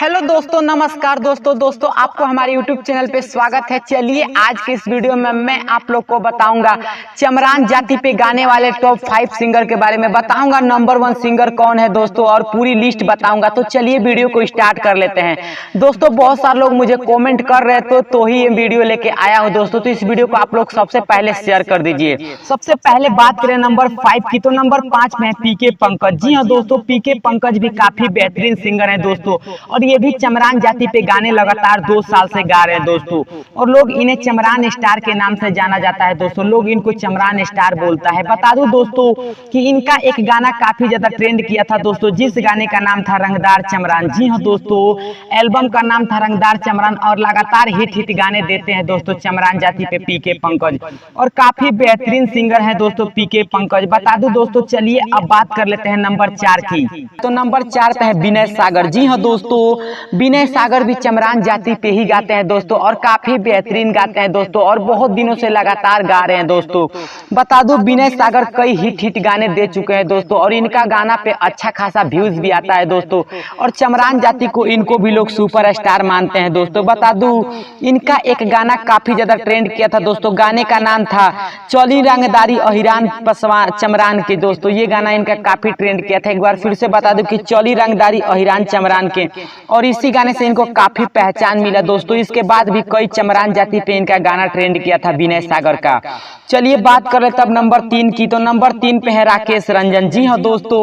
Hello दोस्तों, नमस्कार दोस्तों आपको हमारे YouTube चैनल पे स्वागत है। चलिए आज के इस वीडियो में मैं आप लोग को बताऊंगा चमरान जाति पे गाने वाले टॉप 5 सिंगर के बारे में बताऊंगा। नंबर 1 सिंगर कौन है दोस्तों और पूरी लिस्ट बताऊंगा। तो चलिए वीडियो को स्टार्ट कर लेते हैं। दोस्तों बहुत सारे लोग मुझे कॉमेंट कर रहे थे तो ही ये वीडियो लेके आया हूँ दोस्तों। तो इस वीडियो को आप लोग सबसे पहले शेयर कर दीजिए। सबसे पहले बात करें नंबर 5 की, तो नंबर 5 में है पीके पंकज। जी हाँ दोस्तों, पीके पंकज भी काफी बेहतरीन सिंगर है दोस्तों और ये भी चमरान जाति पे गाने लगातार 2 साल से गा रहे हैं दोस्तों। और लोग इन्हें चमरान स्टार के नाम से जाना जाता है दोस्तों। लोग इनको चमरान स्टार बोलता है। बता दूं दोस्तों कि इनका एक गाना काफी ज्यादा ट्रेंड किया था दोस्तों, जिस गाने का नाम था रंगदार चमरान। जी हाँ दोस्तों, एल्बम का नाम था रंगदार चमरान और लगातार हिट गाने देते हैं दोस्तों चमरान जाति पे पीके पंकज, और काफी बेहतरीन सिंगर है दोस्तों पीके पंकज। बता दूं दोस्तों, चलिए अब बात कर लेते हैं नंबर 4 की। तो नंबर 4 पे है विनय सागर। जी हाँ दोस्तों, विनय सागर भी चमरान जाति पे ही गाते हैं दोस्तों और काफी बेहतरीन गाते हैं दोस्तों और बहुत दिनों से लगातार गा रहे हैं दोस्तों। बता दूं विनय सागर कई हिट गाने दे चुके हैं दोस्तों और इनका गाना पे अच्छा खासा व्यूज भी आता है दोस्तों और चमरान जाति को इनको भी लोग सुपरस्टार मानते हैं दोस्तों। बता दूं इनका एक गाना काफी ज्यादा ट्रेंड किया था दोस्तों। गाने का नाम था चौली रंगदारी अहिरान चमरान के दोस्तों। ये गाना इनका काफी ट्रेंड किया था। एक बार फिर से बता दूं कि चौली रंगदारी अहिरान चमरान के, और इसी गाने से इनको काफी पहचान मिला दोस्तों। इसके बाद भी कई चमरान जाति पे इनका गाना ट्रेंड किया था विनय सागर का। चलिए बात कर लेते अब नंबर 3 की। तो नंबर 3 पे है राकेश रंजन। जी हाँ दोस्तों,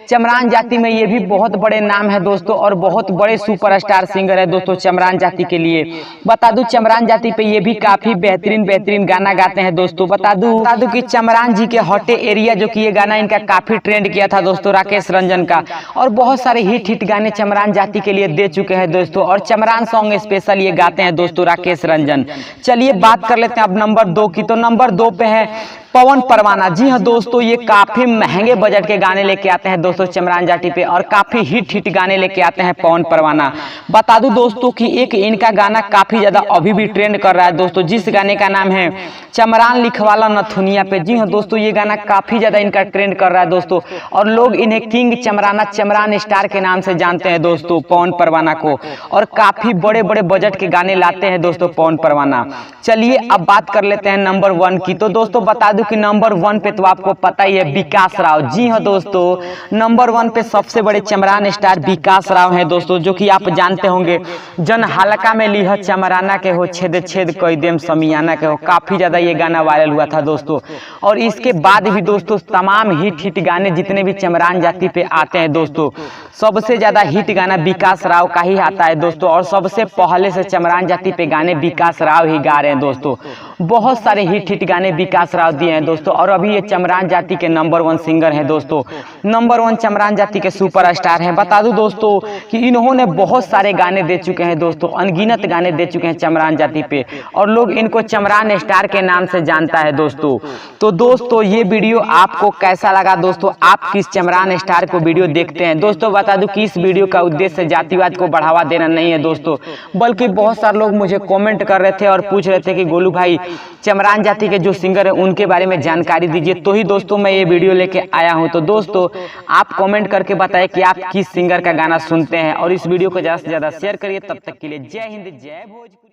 चमरान जाति में ये भी बहुत बड़े नाम है दोस्तों और बहुत बड़े सुपरस्टार सिंगर है दोस्तों चमरान जाति के लिए। बता दूं चमरान जाति पे ये भी काफी बेहतरीन गाना गाते हैं दोस्तों। बता दूं कि चमरान जी के हॉटे एरिया जो कि ये गाना इनका काफी ट्रेंड किया था दोस्तों राकेश रंजन का, और बहुत सारे हिट गाने चमरान जाति के लिए दे चुके हैं दोस्तों और चमरान सॉन्ग स्पेशल ये गाते हैं दोस्तों राकेश रंजन। चलिए बात कर लेते हैं अब नंबर 2 की। तो नंबर 2 पे है पवन परवाना। जी हाँ दोस्तों, ये काफी महंगे बजट के गाने लेके आते हैं दोस्तों चमरान जाति पे और काफी हिट गाने लेके आते हैं पवन परवाना। बता दूं दोस्तों कि एक इनका गाना काफी ज्यादा अभी भी ट्रेंड कर रहा है दोस्तों, जिस गाने का नाम है चमरान लिखवाला नथुनिया पे। जी हाँ दोस्तों, ये गाना काफी ज्यादा इनका ट्रेंड कर रहा है दोस्तों और लोग इन्हें किंग चमराना चमरान स्टार के नाम से जानते हैं दोस्तों पवन परवाना को, और काफी बड़े बजट के गाने लाते हैं दोस्तों पवन परवाना। चलिए अब बात कर लेते हैं नंबर 1 की। तो दोस्तों बता दूं कि नंबर 1 पे तो आपको पता ही है विकास राव। जी हाँ दोस्तों, नंबर 1 पे सबसे बड़े चमरान स्टार विकास राव हैं दोस्तों, जो कि आप जानते होंगे जन हल्का में लीह चमराना के हो छेद छेद कई देम समियाना के हो। काफी ज्यादा ये गाना वायरल हुआ था दोस्तों और इसके बाद भी दोस्तों तमाम हिट गाने जितने भी चमरान जाति पे आते हैं दोस्तों, सबसे ज्यादा हिट गाना विकास राव का ही आता है दोस्तों और सबसे पहले से चमरान जाति पे गाने विकास राव ही गा रहे हैं दोस्तों। बहुत सारे हिट गाने विकास राव दिए हैं दोस्तों और अभी ये चमरान जाति के नंबर 1 सिंगर हैं दोस्तों। नंबर 1 चमरान जाति के सुपरस्टार हैं। बता दूं दोस्तों कि इन्होंने बहुत सारे गाने दे चुके हैं दोस्तों, अनगिनत गाने दे चुके हैं चमरान जाति पे और लोग इनको चमरान स्टार के नाम से जानता है दोस्तों। तो दोस्तों ये वीडियो आपको कैसा लगा दोस्तों? आप किस चमरान स्टार को वीडियो देखते हैं दोस्तों? बता दूं कि इस वीडियो का उद्देश्य जातिवाद को बढ़ावा देना नहीं है दोस्तों, बल्कि बहुत सारे लोग मुझे कमेंट कर रहे थे और पूछ रहे थे कि गोलू भाई चमरान जाति के जो सिंगर है उनके बारे में जानकारी दीजिए, तो ही दोस्तों मैं ये वीडियो लेके आया हूं। तो दोस्तों आप कमेंट करके बताएं कि आप किस सिंगर का गाना सुनते हैं और इस वीडियो को ज़्यादा से ज़्यादा शेयर करिए। तब तक के लिए जय हिंद, जय भोजपुरी।